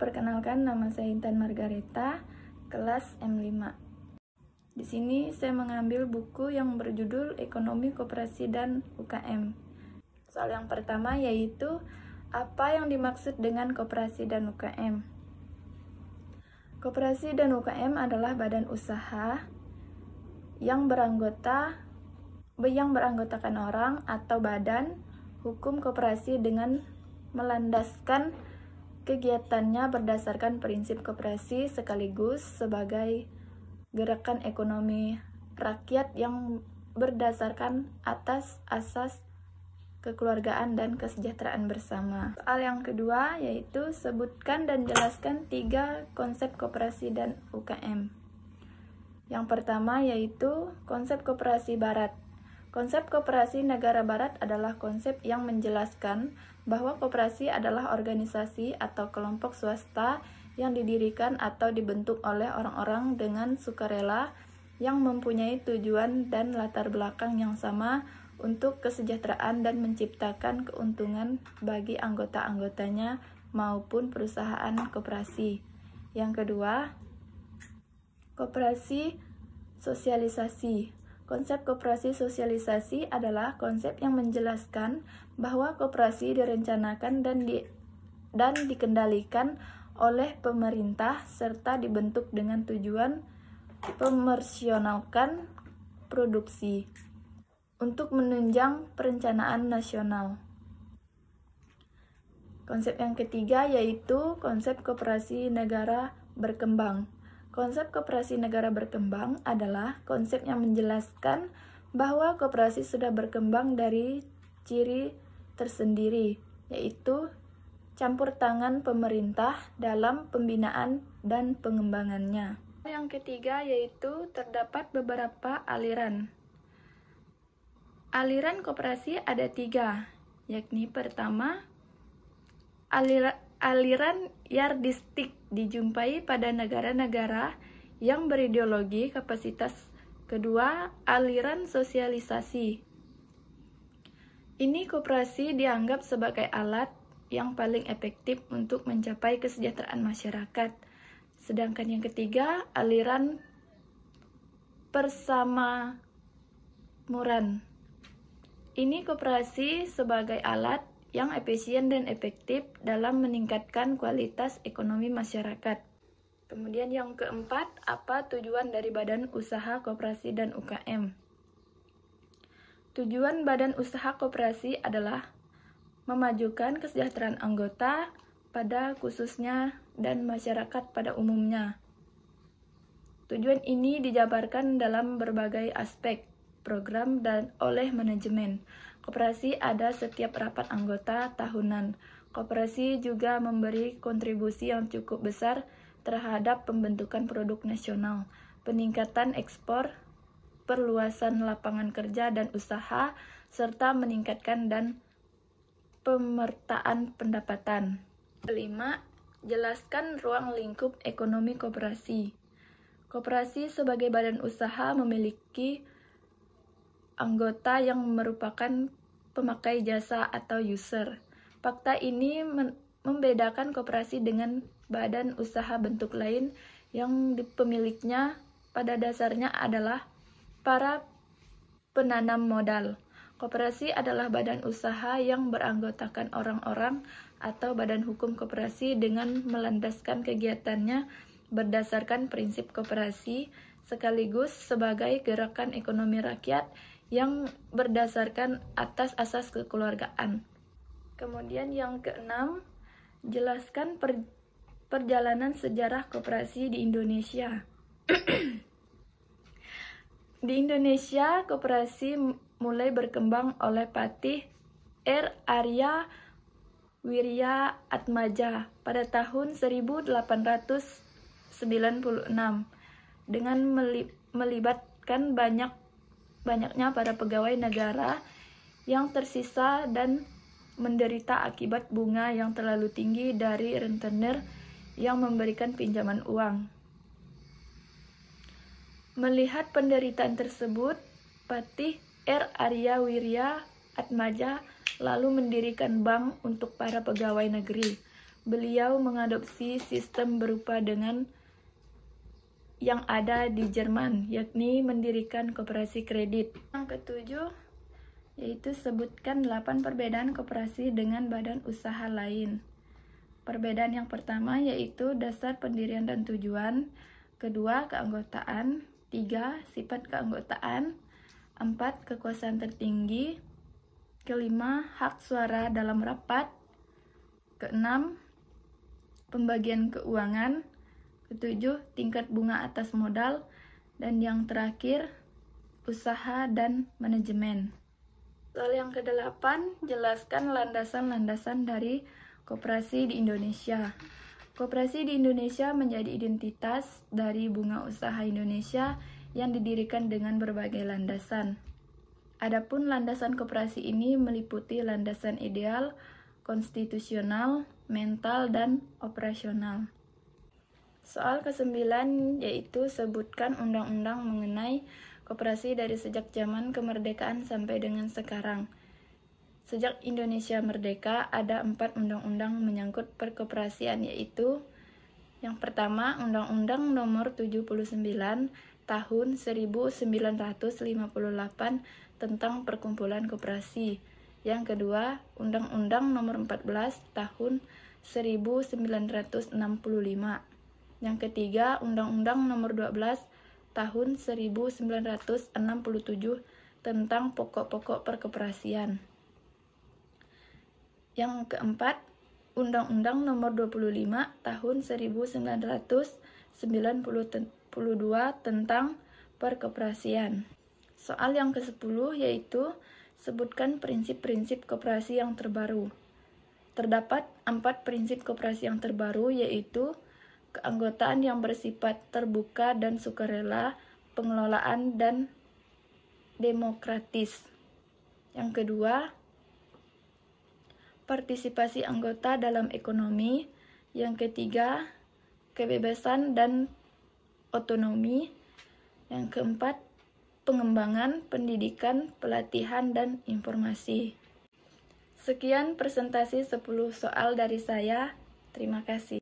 Perkenalkan, nama saya Intan Margareta, kelas M5. Di sini saya mengambil buku yang berjudul Ekonomi Koperasi dan UKM. Soal yang pertama yaitu apa yang dimaksud dengan koperasi dan UKM. Koperasi dan UKM adalah badan usaha yang beranggotakan orang atau badan hukum koperasi dengan melandaskan kegiatannya berdasarkan prinsip koperasi sekaligus sebagai gerakan ekonomi rakyat yang berdasarkan atas asas kekeluargaan dan kesejahteraan bersama. Soal yang kedua yaitu sebutkan dan jelaskan 3 konsep koperasi dan UKM. Yang pertama yaitu konsep koperasi barat. Konsep koperasi negara barat adalah konsep yang menjelaskan bahwa koperasi adalah organisasi atau kelompok swasta yang didirikan atau dibentuk oleh orang-orang dengan sukarela yang mempunyai tujuan dan latar belakang yang sama untuk kesejahteraan dan menciptakan keuntungan bagi anggota-anggotanya maupun perusahaan koperasi. Yang kedua, koperasi sosialisasi. Konsep koperasi sosialisasi adalah konsep yang menjelaskan bahwa koperasi direncanakan dan dikendalikan oleh pemerintah serta dibentuk dengan tujuan memersionalkan produksi untuk menunjang perencanaan nasional. Konsep yang ketiga yaitu konsep koperasi negara berkembang. Konsep koperasi negara berkembang adalah konsep yang menjelaskan bahwa koperasi sudah berkembang dari ciri tersendiri, yaitu campur tangan pemerintah dalam pembinaan dan pengembangannya. Yang ketiga yaitu terdapat beberapa aliran. Aliran koperasi ada 3, yakni pertama, aliran yardistik dijumpai pada negara-negara yang berideologi kapasitas. Kedua, aliran sosialisasi. Ini koperasi dianggap sebagai alat yang paling efektif untuk mencapai kesejahteraan masyarakat. Sedangkan yang ketiga, aliran persamakmuran. Ini koperasi sebagai alat yang efisien dan efektif dalam meningkatkan kualitas ekonomi masyarakat. Kemudian yang keempat, apa tujuan dari badan usaha koperasi dan UKM? Tujuan badan usaha koperasi adalah memajukan kesejahteraan anggota pada khususnya dan masyarakat pada umumnya. Tujuan ini dijabarkan dalam berbagai aspek program dan oleh manajemen. Koperasi ada setiap rapat anggota tahunan. Koperasi juga memberi kontribusi yang cukup besar terhadap pembentukan produk nasional, peningkatan ekspor, perluasan lapangan kerja dan usaha, serta meningkatkan dan pemertaan pendapatan. Kelima, jelaskan ruang lingkup ekonomi koperasi. Koperasi sebagai badan usaha memiliki anggota yang merupakan pemakai jasa atau user. Fakta ini membedakan koperasi dengan badan usaha bentuk lain yang pemiliknya pada dasarnya adalah para penanam modal. Koperasi adalah badan usaha yang beranggotakan orang-orang atau badan hukum koperasi dengan melandaskan kegiatannya berdasarkan prinsip koperasi sekaligus sebagai gerakan ekonomi rakyat yang berdasarkan atas asas kekeluargaan. Kemudian yang keenam, jelaskan perjalanan sejarah koperasi di Indonesia. Di Indonesia, koperasi mulai berkembang oleh Patih R. Arya Wirya Atmaja pada tahun 1896 dengan melibatkan banyaknya para pegawai negara yang tersisa dan menderita akibat bunga yang terlalu tinggi dari rentenir yang memberikan pinjaman uang. Melihat penderitaan tersebut, Patih R. Arya Wirya Atmaja lalu mendirikan bank untuk para pegawai negeri. beliau mengadopsi sistem berupa dengan yang ada di Jerman, yakni mendirikan koperasi kredit. Yang ketujuh, yaitu sebutkan 8 perbedaan koperasi dengan badan usaha lain. Perbedaan yang pertama yaitu dasar pendirian dan tujuan, kedua keanggotaan, 3 sifat keanggotaan, 4 kekuasaan tertinggi, kelima hak suara dalam rapat, keenam pembagian keuangan, ketujuh tingkat bunga atas modal, dan yang terakhir usaha dan manajemen. Soal yang kedelapan, jelaskan landasan-landasan dari koperasi di Indonesia. Koperasi di Indonesia menjadi identitas dari bunga usaha Indonesia yang didirikan dengan berbagai landasan. Adapun landasan koperasi ini meliputi landasan ideal, konstitusional, mental, dan operasional. Soal ke-9 yaitu sebutkan undang-undang mengenai koperasi dari sejak zaman kemerdekaan sampai dengan sekarang. Sejak Indonesia merdeka ada 4 undang-undang menyangkut perkoperasian, yaitu yang pertama Undang-Undang Nomor 79 Tahun 1958 tentang Perkumpulan Koperasi. Yang kedua, Undang-Undang Nomor 14 Tahun 1965. Yang ketiga, Undang-Undang Nomor 12 Tahun 1967 tentang Pokok-pokok Perkoperasian. Yang keempat, Undang-Undang Nomor 25 Tahun 1992 tentang Perkoperasian. Soal yang ke-10 yaitu sebutkan prinsip-prinsip koperasi yang terbaru. Terdapat 4 prinsip koperasi yang terbaru, yaitu keanggotaan yang bersifat terbuka dan sukarela, pengelolaan dan demokratis. Yang kedua, partisipasi anggota dalam ekonomi. Yang ketiga, kebebasan dan otonomi. Yang keempat, pengembangan, pendidikan, pelatihan, dan informasi. Sekian presentasi 10 soal dari saya. Terima kasih.